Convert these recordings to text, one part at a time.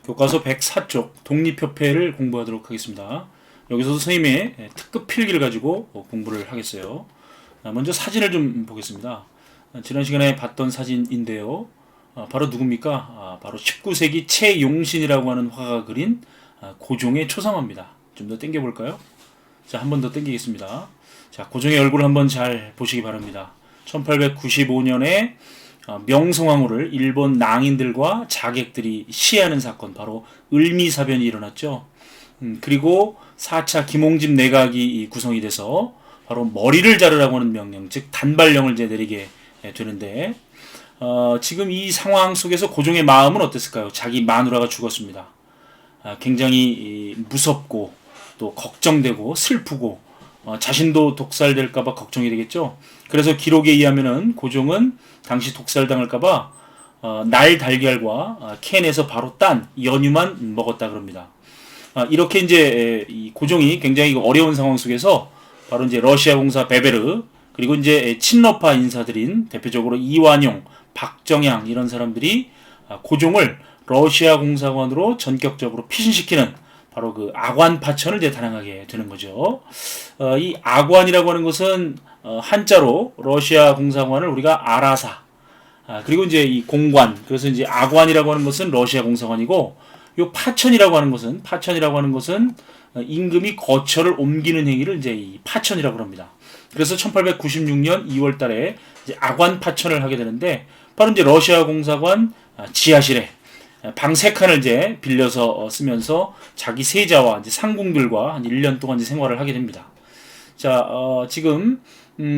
교과서 104쪽 독립협회를 공부하도록 하겠습니다. 여기서 선생님의 특급 필기를 가지고 공부를 하겠어요. 먼저 사진을 좀 보겠습니다. 지난 시간에 봤던 사진인데요. 바로 누굽니까? 바로 19세기 최용신이라고 하는 화가가 그린 고종의 초상화입니다. 좀 더 당겨볼까요? 자, 한 번 더 당기겠습니다. 자, 고종의 얼굴을 한번 잘 보시기 바랍니다. 1895년에 명성황후를 일본 낭인들과 자객들이 시해하는 사건, 바로 을미사변이 일어났죠. 그리고 4차 김홍집 내각이 구성이 돼서 바로 머리를 자르라고 하는 명령, 즉 단발령을 이제 내리게 되는데, 지금 이 상황 속에서 고종의 마음은 어땠을까요? 자기 마누라가 죽었습니다. 굉장히 무섭고 또 걱정되고 슬프고 자신도 독살될까봐 걱정이 되겠죠. 그래서 기록에 의하면은 고종은 당시 독살당할까봐 날 달걀과 캔에서 바로 딴 연유만 먹었다 그럽니다. 이렇게 이제 이 고종이 굉장히 어려운 상황 속에서 바로 이제 러시아 공사 베베르, 그리고 이제 친러파 인사들인 대표적으로 이완용, 박정양 이런 사람들이 고종을 러시아 공사관으로 전격적으로 피신시키는 바로 그 아관 파천을 이제 단행하게 되는 거죠. 이 아관이라고 하는 것은 한자로 러시아 공사관을 우리가 아라사, 그리고 이제 이 공관, 그래서 이제 아관이라고 하는 것은 러시아 공사관이고, 요 파천이라고 하는 것은 임금이 거처를 옮기는 행위를 이제 이 파천이라고 합니다. 그래서 1896년 2월달에 이제 아관 파천을 하게 되는데, 바로 이제 러시아 공사관 지하실에 방 3칸을 이제 빌려서 쓰면서 자기 세자와 이제 상궁들과 한 1년 동안 이제 생활을 하게 됩니다. 자, 지금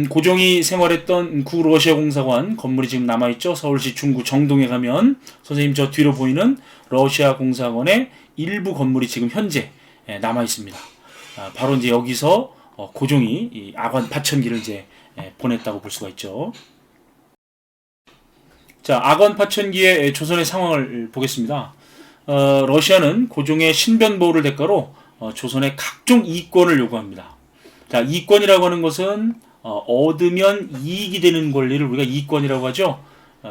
고종이 생활했던 구러시아 공사관 건물이 지금 남아있죠. 서울시 중구 정동에 가면 선생님 저 뒤로 보이는 러시아 공사관의 일부 건물이 지금 현재 남아있습니다. 바로 이제 여기서 고종이 이 아관 파천기를 이제 보냈다고 볼 수가 있죠. 자, 아관 파천기의 조선의 상황을 보겠습니다. 러시아는 고종의 신변 보호를 대가로 조선의 각종 이권을 요구합니다. 자, 이권이라고 하는 것은 얻으면 이익이 되는 권리를 우리가 이권이라고 하죠.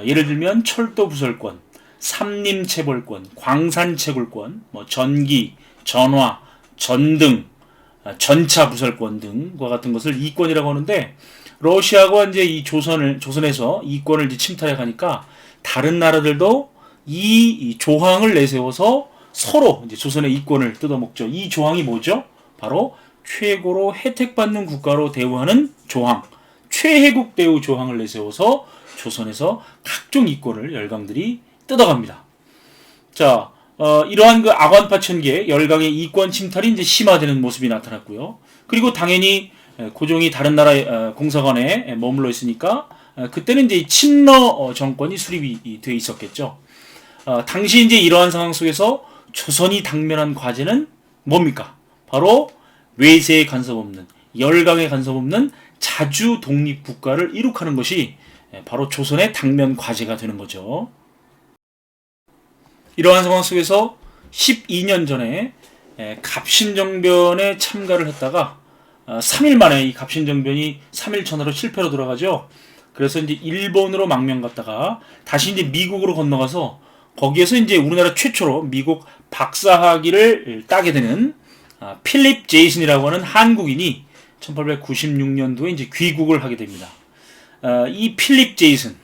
예를 들면 철도 부설권, 삼림 채벌권, 광산 채굴권, 전기, 전화, 전등, 전차 부설권 등과 같은 것을 이권이라고 하는데, 러시아가 이제 이 조선에서 이권을 이제 침탈해 가니까 다른 나라들도 이 조항을 내세워서 서로 이제 조선의 이권을 뜯어먹죠. 이 조항이 뭐죠? 바로 최고로 혜택받는 국가로 대우하는 조항, 최혜국 대우 조항을 내세워서 조선에서 각종 이권을 열강들이 뜯어갑니다. 자, 이러한 그 아관 파천기에 열강의 이권 침탈이 이제 심화되는 모습이 나타났고요. 그리고 당연히 고종이 다른 나라의 공사관에 머물러 있으니까 그때는 이제 친러 정권이 수립이 돼 있었겠죠. 당시 이제 이러한 상황 속에서 조선이 당면한 과제는 뭡니까? 바로 외세의 간섭 없는, 열강의 간섭 없는 자주 독립 국가를 이룩하는 것이 바로 조선의 당면 과제가 되는 거죠. 이러한 상황 속에서 12년 전에 갑신정변에 참가를 했다가 3일 만에 이 갑신정변이 3일 전으로 실패로 돌아가죠. 그래서 이제 일본으로 망명 갔다가 다시 이제 미국으로 건너가서 거기에서 이제 우리나라 최초로 미국 박사학위를 따게 되는 필립 제이슨이라고 하는 한국인이 1896년도에 이제 귀국을 하게 됩니다. 이 필립 제이슨,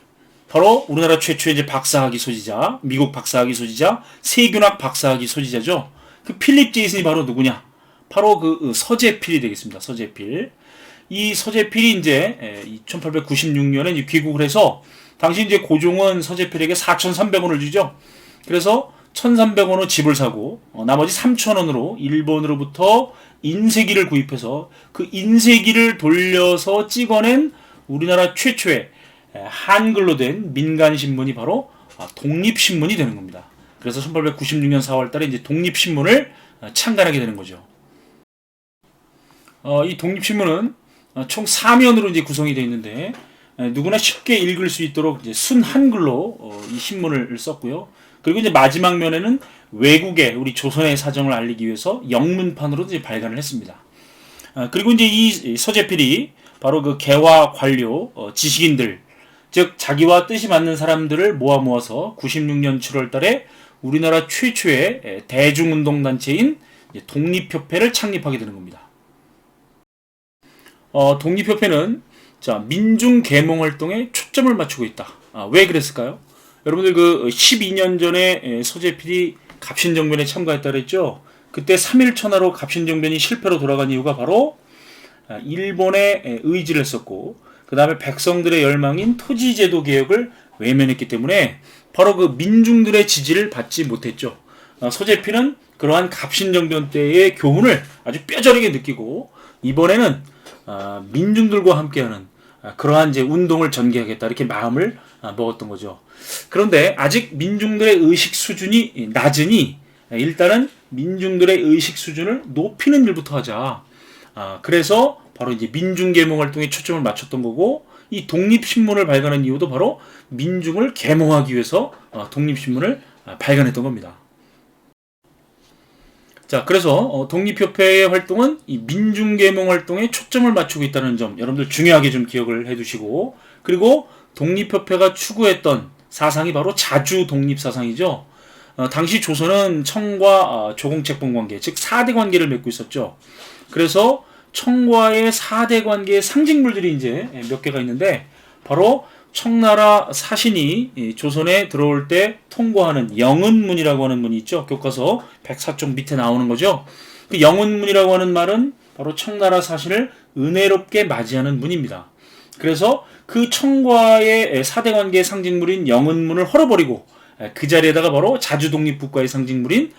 바로 우리나라 최초의 이제 박사학위 소지자, 미국 박사학위 소지자, 세균학 박사학위 소지자죠. 그 필립 제이슨이 바로 누구냐? 바로 그 서재필이 되겠습니다. 서재필. 이 서재필이 이제 1896년에 이제 귀국을 해서, 당시 이제 고종은 서재필에게 4,300원을 주죠. 그래서 1,300원으로 집을 사고 나머지 3,000원으로 일본으로부터 인쇄기를 구입해서 그 인쇄기를 돌려서 찍어낸 우리나라 최초의 한글로 된 민간신문이 바로 독립신문이 되는 겁니다. 그래서 1896년 4월달에 이제 독립신문을 창간하게 되는 거죠. 이 독립신문은 총 4면으로 이제 구성이 되어 있는데, 누구나 쉽게 읽을 수 있도록 이제 순 한글로 이 신문을 썼고요. 그리고 이제 마지막 면에는 외국에 우리 조선의 사정을 알리기 위해서 영문판으로 이제 발간을 했습니다. 그리고 이제 이 서재필이 바로 그 개화 관료, 지식인들, 즉 자기와 뜻이 맞는 사람들을 모아서 96년 7월달에 우리나라 최초의 대중운동단체인 독립협회를 창립하게 되는 겁니다. 독립협회는 민중계몽활동에 초점을 맞추고 있다. 왜 그랬을까요? 여러분들 그 12년 전에 서재필이 갑신정변에 참가했다 그랬죠? 그때 3일 천하로 갑신정변이 실패로 돌아간 이유가 바로 일본에 의지를 했었고, 그 다음에 백성들의 열망인 토지제도 개혁을 외면했기 때문에 바로 그 민중들의 지지를 받지 못했죠. 서재필은 그러한 갑신정변 때의 교훈을 아주 뼈저리게 느끼고, 이번에는 민중들과 함께하는 그러한 이제 운동을 전개하겠다, 이렇게 마음을 먹었던 거죠. 그런데 아직 민중들의 의식 수준이 낮으니 일단은 민중들의 의식 수준을 높이는 일부터 하자. 그래서 바로 이제 민중계몽 활동에 초점을 맞췄던 거고, 이 독립신문을 발간한 이유도 바로 민중을 계몽하기 위해서 독립신문을 발간했던 겁니다. 자, 그래서 독립협회의 활동은 이 민중계몽 활동에 초점을 맞추고 있다는 점 여러분들 중요하게 좀 기억을 해두시고, 그리고 독립협회가 추구했던 사상이 바로 자주 독립사상이죠. 당시 조선은 청과 조공책봉 관계, 즉 4대 관계를 맺고 있었죠. 그래서 청과의 4대 관계의 상징물들이 이제 몇 개가 있는데, 바로 청나라 사신이 조선에 들어올 때 통고하는 영은문이라고 하는 문이 있죠. 교과서 104쪽 밑에 나오는 거죠. 그 영은문이라고 하는 말은 바로 청나라 사신을 은혜롭게 맞이하는 문입니다. 그래서 그 청과의 4대 관계의 상징물인 영은문을 헐어버리고 그 자리에다가 바로 자주독립국가의 상징물인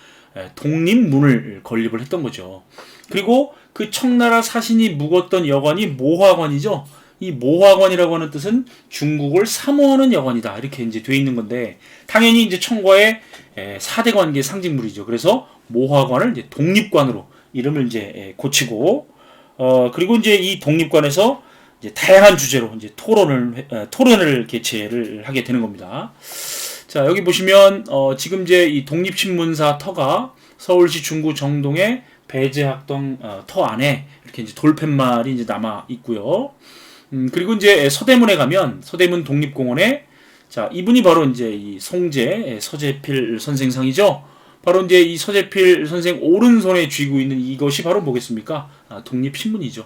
독립문을 건립을 했던 거죠. 그리고 그 청나라 사신이 묵었던 여관이 모화관이죠. 이 모화관이라고 하는 뜻은 중국을 사모하는 여관이다, 이렇게 이제 돼 있는 건데, 당연히 이제 청과의 4대 관계의 상징물이죠. 그래서 모화관을 이제 독립관으로 이름을 이제 고치고, 그리고 이제 이 독립관에서 이제 다양한 주제로 이제 토론을 개최를 하게 되는 겁니다. 자, 여기 보시면 지금 이제 이 독립신문사 터가 서울시 중구 정동의 배재학동 터 안에 이렇게 이제 돌팻말이 이제 남아 있고요. 그리고 이제 서대문에 가면 서대문 독립공원에, 자, 이분이 바로 이제 이 송제 서재필 선생상이죠. 바로 이제 이 서재필 선생 오른손에 쥐고 있는 이것이 바로 뭐겠습니까? 독립신문이죠.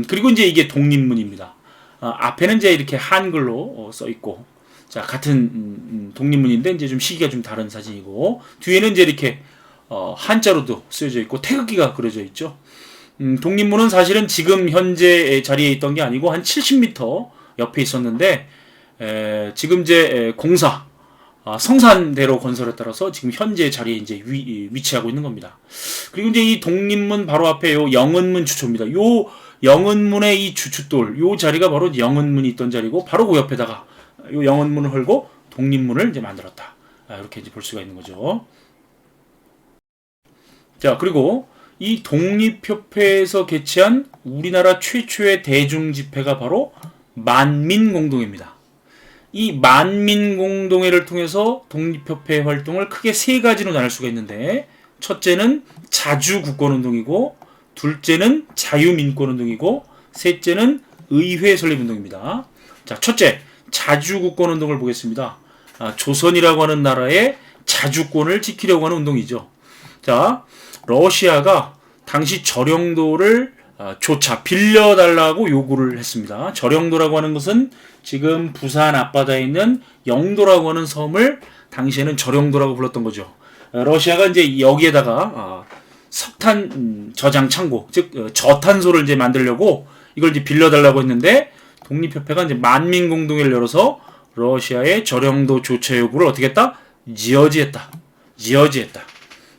그리고 이제 이게 독립문입니다. 앞에는 이제 이렇게 한글로 써 있고, 자, 같은 독립문인데 이제 좀 시기가 좀 다른 사진이고, 뒤에는 이제 이렇게 한자로도 쓰여져 있고 태극기가 그려져 있죠. 독립문은 사실은 지금 현재 자리에 있던 게 아니고 한 70m 옆에 있었는데, 지금 이제 공사 성산대로 건설에 따라서 지금 현재 자리에 이제 위치하고 있는 겁니다. 그리고 이제 이 독립문 바로 앞에 요 영은문 주초입니다. 요 영은문의 이 주춧돌, 요 자리가 바로 영은문이 있던 자리고, 바로 그 옆에다가 요 영은문을 헐고 독립문을 이제 만들었다. 이렇게 이제 볼 수가 있는 거죠. 자, 그리고 이 독립협회에서 개최한 우리나라 최초의 대중집회가 바로 만민공동회입니다. 이 만민공동회를 통해서 독립협회 활동을 크게 세 가지로 나눌 수가 있는데, 첫째는 자주국권운동이고, 둘째는 자유민권운동이고, 셋째는 의회 설립운동입니다. 자, 첫째, 자주국권운동을 보겠습니다. 조선이라고 하는 나라의 자주권을 지키려고 하는 운동이죠. 자, 러시아가 당시 저령도를 조차 빌려달라고 요구를 했습니다. 저령도라고 하는 것은 지금 부산 앞바다에 있는 영도라고 하는 섬을 당시에는 저령도라고 불렀던 거죠. 러시아가 이제 여기에다가 석탄 저장 창고, 즉 저탄소를 이제 만들려고 이걸 이제 빌려달라고 했는데, 독립협회가 이제 만민공동회를 열어서 러시아의 저령도 조처 요구를 어떻게 했다? 지어지했다.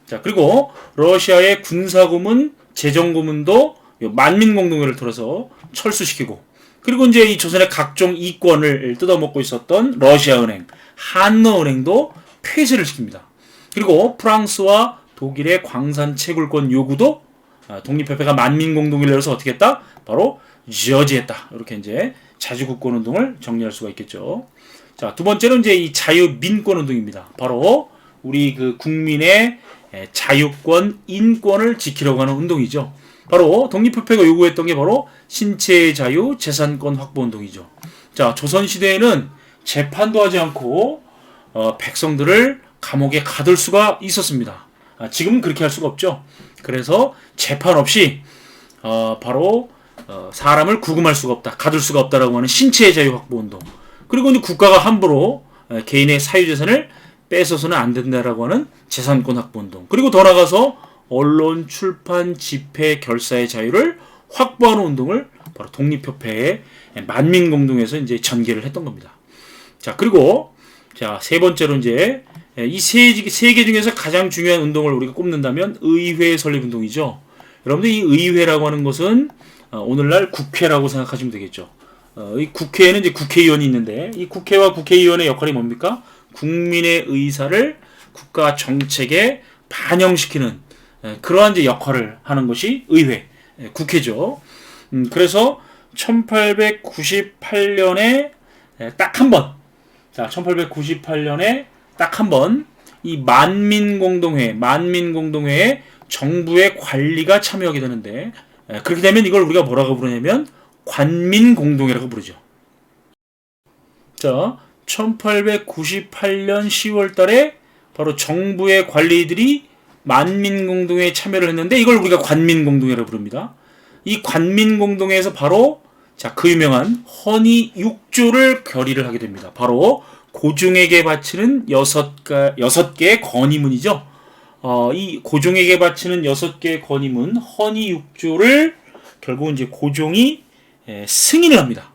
자, 그리고 러시아의 군사고문, 재정고문도 만민공동회를 통해서 철수시키고, 그리고 이제 이 조선의 각종 이권을 뜯어먹고 있었던 러시아은행, 한노은행도 폐쇄를 시킵니다. 그리고 프랑스와 독일의 광산 채굴권 요구도 독립협회가 만민공동회를 열어서 어떻게 했다? 바로 지어지했다. 이렇게 이제 자주국권운동을 정리할 수가 있겠죠. 자, 두 번째는 이제 이 자유민권운동입니다. 바로 우리 그 국민의 자유권, 인권을 지키려고 하는 운동이죠. 바로 독립협회가 요구했던 게 바로 신체의 자유, 재산권 확보 운동이죠. 자, 조선시대에는 재판도 하지 않고 백성들을 감옥에 가둘 수가 있었습니다. 지금은 그렇게 할 수가 없죠. 그래서 재판 없이 바로 사람을 구금할 수가 없다, 가둘 수가 없다라고 하는 신체의 자유 확보 운동. 그리고 이제 국가가 함부로 개인의 사유재산을 뺏어서는 안 된다라고 하는 재산권 확보 운동. 그리고 더 나아가서 언론, 출판, 집회, 결사의 자유를 확보하는 운동을 바로 독립협회의 만민공동에서 이제 전개를 했던 겁니다. 자, 그리고 세 번째로 이제 이 세 개 중에서 가장 중요한 운동을 우리가 꼽는다면 의회 설립 운동이죠. 여러분들 이 의회라고 하는 것은 오늘날 국회라고 생각하시면 되겠죠. 이 국회에는 이제 국회의원이 있는데 이 국회와 국회의원의 역할이 뭡니까? 국민의 의사를 국가 정책에 반영시키는 그러한 이제 역할을 하는 것이 의회, 국회죠. 그래서 1898년에 딱 한 번, 1898년에 딱 한 번 이 만민공동회에 정부의 관리가 참여하게 되는데, 그렇게 되면 이걸 우리가 뭐라고 부르냐면 관민공동회라고 부르죠. 자, 1898년 10월 달에 바로 정부의 관리들이 만민공동회에 참여를 했는데 이걸 우리가 관민공동회라고 부릅니다. 이 관민공동회에서 바로 그 유명한 헌의 6조를 결의를 하게 됩니다. 바로 고종에게 바치는 6개의 건의문이죠. 이 고종에게 바치는 6개의 건의문 헌의 6조를 결국 이제 고종이 승인을 합니다.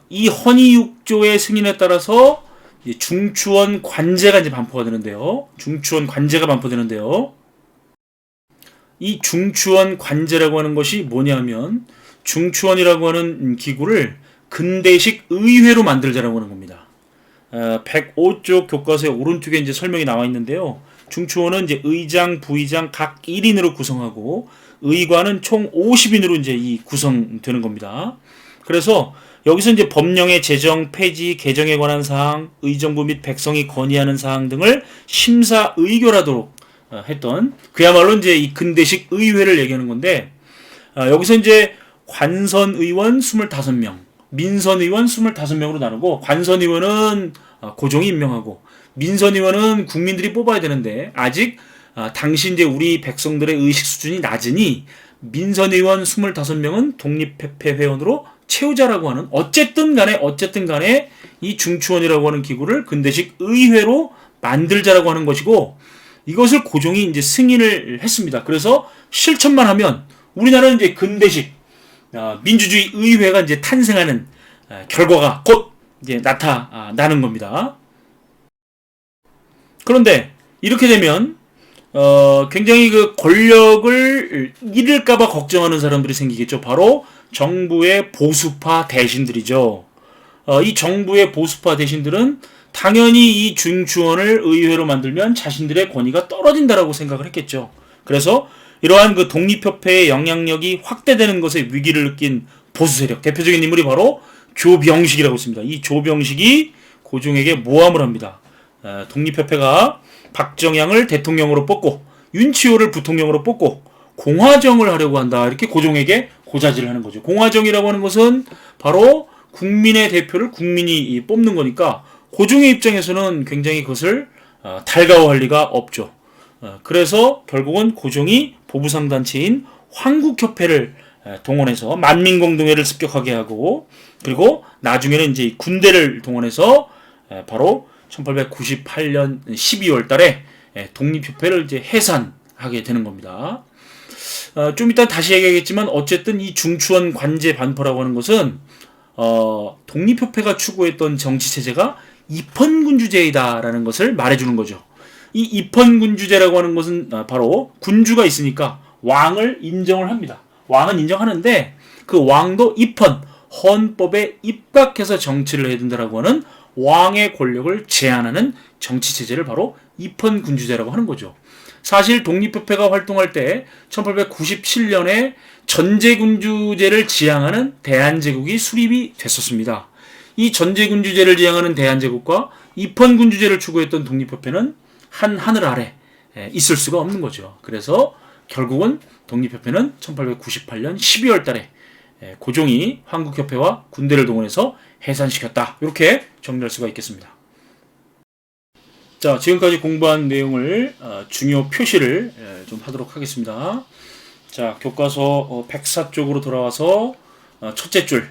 이 헌의 6조의 승인에 따라서 중추원 관제가 이제 반포가 되는데요. 이 중추원 관제라고 하는 것이 뭐냐면 중추원이라고 하는 기구를 근대식 의회로 만들자라고 하는 겁니다. 105쪽 교과서의 오른쪽에 이제 설명이 나와 있는데요. 중추원은 이제 의장, 부의장 각 1인으로 구성하고 의관은 총 50인으로 이제 구성되는 겁니다. 그래서 여기서 이제 법령의 제정, 폐지, 개정에 관한 사항, 의정부 및 백성이 건의하는 사항 등을 심사 의결하도록 했던 그야말로 이제 이 근대식 의회를 얘기하는 건데, 여기서 이제 관선의원 25명, 민선의원 25명으로 나누고, 관선의원은 고종이 임명하고 민선의원은 국민들이 뽑아야 되는데 아직 당시 이제 우리 백성들의 의식 수준이 낮으니 민선의원 25명은 독립협회 회원으로 채우자라고 하는, 어쨌든 간에 이 중추원이라고 하는 기구를 근대식 의회로 만들자라고 하는 것이고, 이것을 고종이 이제 승인을 했습니다. 그래서 실천만 하면 우리나라는 이제 근대식 민주주의 의회가 이제 탄생하는 결과가 곧 이제 나타나는 겁니다. 그런데 이렇게 되면 굉장히 그 권력을 잃을까봐 걱정하는 사람들이 생기겠죠. 바로 정부의 보수파 대신들이죠. 이 정부의 보수파 대신들은 당연히 이 중추원을 의회로 만들면 자신들의 권위가 떨어진다라고 생각을 했겠죠. 그래서 이러한 그 독립협회의 영향력이 확대되는 것에 위기를 느낀 보수 세력, 대표적인 인물이 바로 조병식이라고 있습니다. 이 조병식이 고종에게 모함을 합니다. 독립협회가 박정양을 대통령으로 뽑고 윤치호를 부통령으로 뽑고 공화정을 하려고 한다, 이렇게 고종에게 고자질을 하는 거죠. 공화정이라고 하는 것은 바로 국민의 대표를 국민이 뽑는 거니까 고종의 입장에서는 굉장히 그것을 달가워할 리가 없죠. 그래서 결국은 고종이 보부상단체인 황국협회를 동원해서 만민공동회를 습격하게 하고, 그리고 나중에는 이제 군대를 동원해서 바로 1898년 12월 달에 독립협회를 이제 해산하게 되는 겁니다. 좀 이따 다시 얘기하겠지만 어쨌든 이 중추원 관제 반포라고 하는 것은 독립협회가 추구했던 정치체제가 입헌군주제이다라는 것을 말해주는 거죠. 이 입헌군주제라고 하는 것은 바로 군주가 있으니까 왕을 인정을 합니다. 왕은 인정하는데 그 왕도 입헌, 헌법에 입각해서 정치를 해야 된다라고 하는 왕의 권력을 제한하는 정치체제를 바로 입헌군주제라고 하는 거죠. 사실 독립협회가 활동할 때 1897년에 전제군주제를 지향하는 대한제국이 수립이 됐었습니다. 이 전제군주제를 지향하는 대한제국과 입헌군주제를 추구했던 독립협회는 한 하늘 아래 있을 수가 없는 거죠. 그래서 결국은 독립협회는 1898년 12월 달에 고종이 황국협회와 군대를 동원해서 해산시켰다, 이렇게 정리할 수가 있겠습니다. 자, 지금까지 공부한 내용을 중요 표시를 좀 하도록 하겠습니다. 자, 교과서 104쪽으로 돌아와서 첫째 줄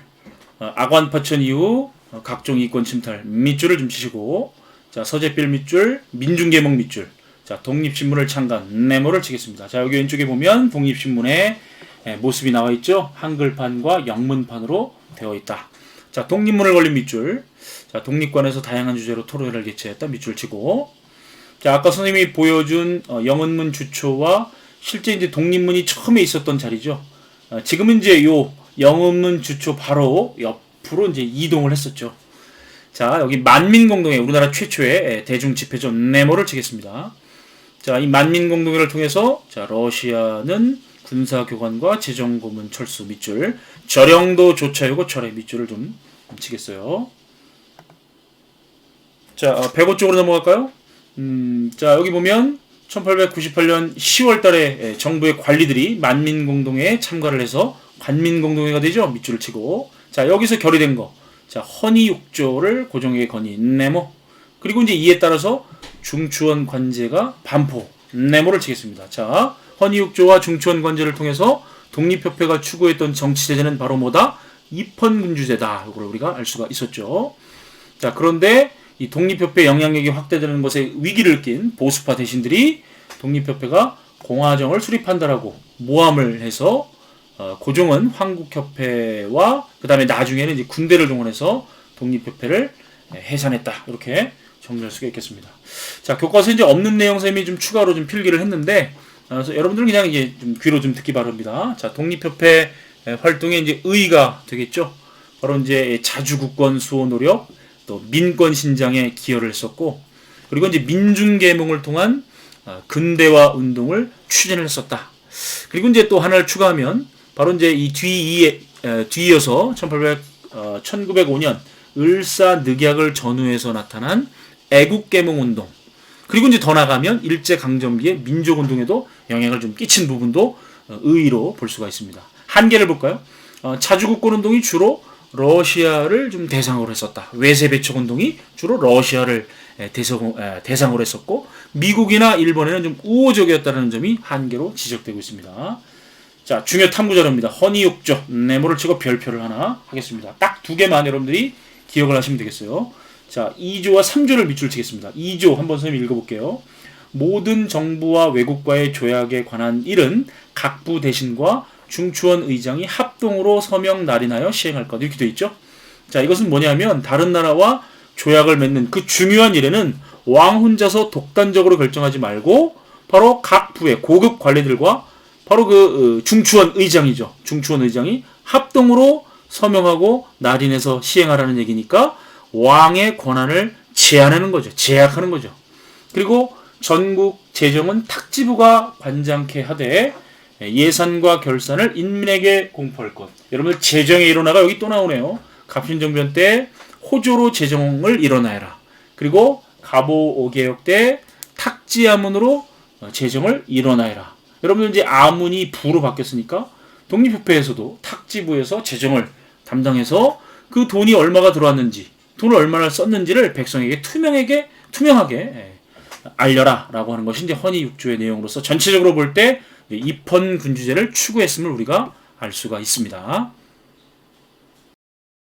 악원 파천 이후 각종 이권 침탈 밑줄을 좀 치시고, 자, 서재필 밑줄, 민중계몽 밑줄, 자, 독립신문을 창간 네모를 치겠습니다. 자, 여기 왼쪽에 보면 독립신문의 모습이 나와 있죠. 한글판과 영문판으로 되어 있다. 자, 독립문을 걸린 밑줄, 자, 독립관에서 다양한 주제로 토론회를 개최했다 밑줄 치고, 자, 아까 선생님이 보여준 영은문 주초와 실제 이제 독립문이 처음에 있었던 자리죠. 지금은 이제 요 영은문 주초 바로 옆으로 이제 이동을 했었죠. 자, 여기 만민공동회, 우리나라 최초의 대중집회죠. 네모를 치겠습니다. 자, 이 만민공동회를 통해서, 자, 러시아는 군사교관과 재정고문 철수 밑줄, 저령도 조차요고 철회 밑줄을 좀 치겠어요. 자, 105쪽으로 넘어갈까요? 자, 여기 보면 1898년 10월 달에 정부의 관리들이 만민공동회에 참가를 해서 관민공동회가 되죠. 밑줄을 치고, 자, 여기서 결의된 거, 자, 헌의육조를 고종에게 건의 네모, 그리고 이제 이에 따라서 중추원 관제가 반포 네모를 치겠습니다. 자, 헌의육조와 중추원 관제를 통해서 독립협회가 추구했던 정치제재는 바로 뭐다? 입헌군주제다. 이걸 우리가 알 수가 있었죠. 자, 그런데 이 독립협회 영향력이 확대되는 것에 위기를 낀 보수파 대신들이 독립협회가 공화정을 수립한다라고 모함을 해서 고종은 황국협회와 그 다음에 나중에는 이제 군대를 동원해서 독립협회를 해산했다. 이렇게 정리할 수가 있겠습니다. 자, 교과서에 이제 없는 내용 쌤이 좀 추가로 좀 필기를 했는데, 그래서 여러분들은 그냥 이제 좀 귀로 좀 듣기 바랍니다. 자, 독립협회 활동에 이제 의의가 되겠죠. 바로 이제 자주국권 수호 노력, 또 민권 신장에 기여를 했었고, 그리고 이제 민중계몽을 통한 근대화 운동을 추진을 했었다. 그리고 이제 또 하나를 추가하면 바로 이제 이 뒤이어서 1905년 을사늑약을 전후해서 나타난 애국계몽 운동, 그리고 이제 더 나가면 일제강점기의 민족운동에도 영향을 좀 끼친 부분도 의의로 볼 수가 있습니다. 한계를 볼까요? 자주국권 운동이 주로 러시아를 좀 대상으로 했었다. 외세배척 운동이 주로 러시아를 대상으로 했었고, 미국이나 일본에는 좀 우호적이었다는 점이 한계로 지적되고 있습니다. 자, 중요 탐구 자료입니다. 헌의육조 네모를 치고 별표를 하나 하겠습니다. 딱 두 개만 여러분들이 기억을 하시면 되겠어요. 자, 2조와 3조를 밑줄 치겠습니다. 2조 한번 선생님 읽어볼게요. 모든 정부와 외국과의 조약에 관한 일은 각부 대신과 중추원 의장이 합동으로 서명 날인하여 시행할 것, 이렇게 되어 있죠. 자, 이것은 뭐냐면 다른 나라와 조약을 맺는 그 중요한 일에는 왕 혼자서 독단적으로 결정하지 말고 바로 각 부의 고급 관리들과 바로 그 중추원 의장이죠. 중추원 의장이 합동으로 서명하고 날인해서 시행하라는 얘기니까 왕의 권한을 제한하는 거죠. 제약하는 거죠. 그리고 전국 재정은 탁지부가 관장케 하되 예산과 결산을 인민에게 공포할 것. 여러분들 재정의 일원화가 여기 또 나오네요. 갑신정변 때 호조로 재정을 일어나라. 그리고 갑오개혁 때 탁지아문으로 재정을 일어나라. 여러분들 이제 아문이 부로 바뀌었으니까 독립협회에서도 탁지부에서 재정을 담당해서 그 돈이 얼마가 들어왔는지, 돈을 얼마나 썼는지를 백성에게 투명하게 알려라 라고 하는 것이 이제 헌의육조의 내용으로서 전체적으로 볼 때 입헌군주제를 추구했음을 우리가 알 수가 있습니다.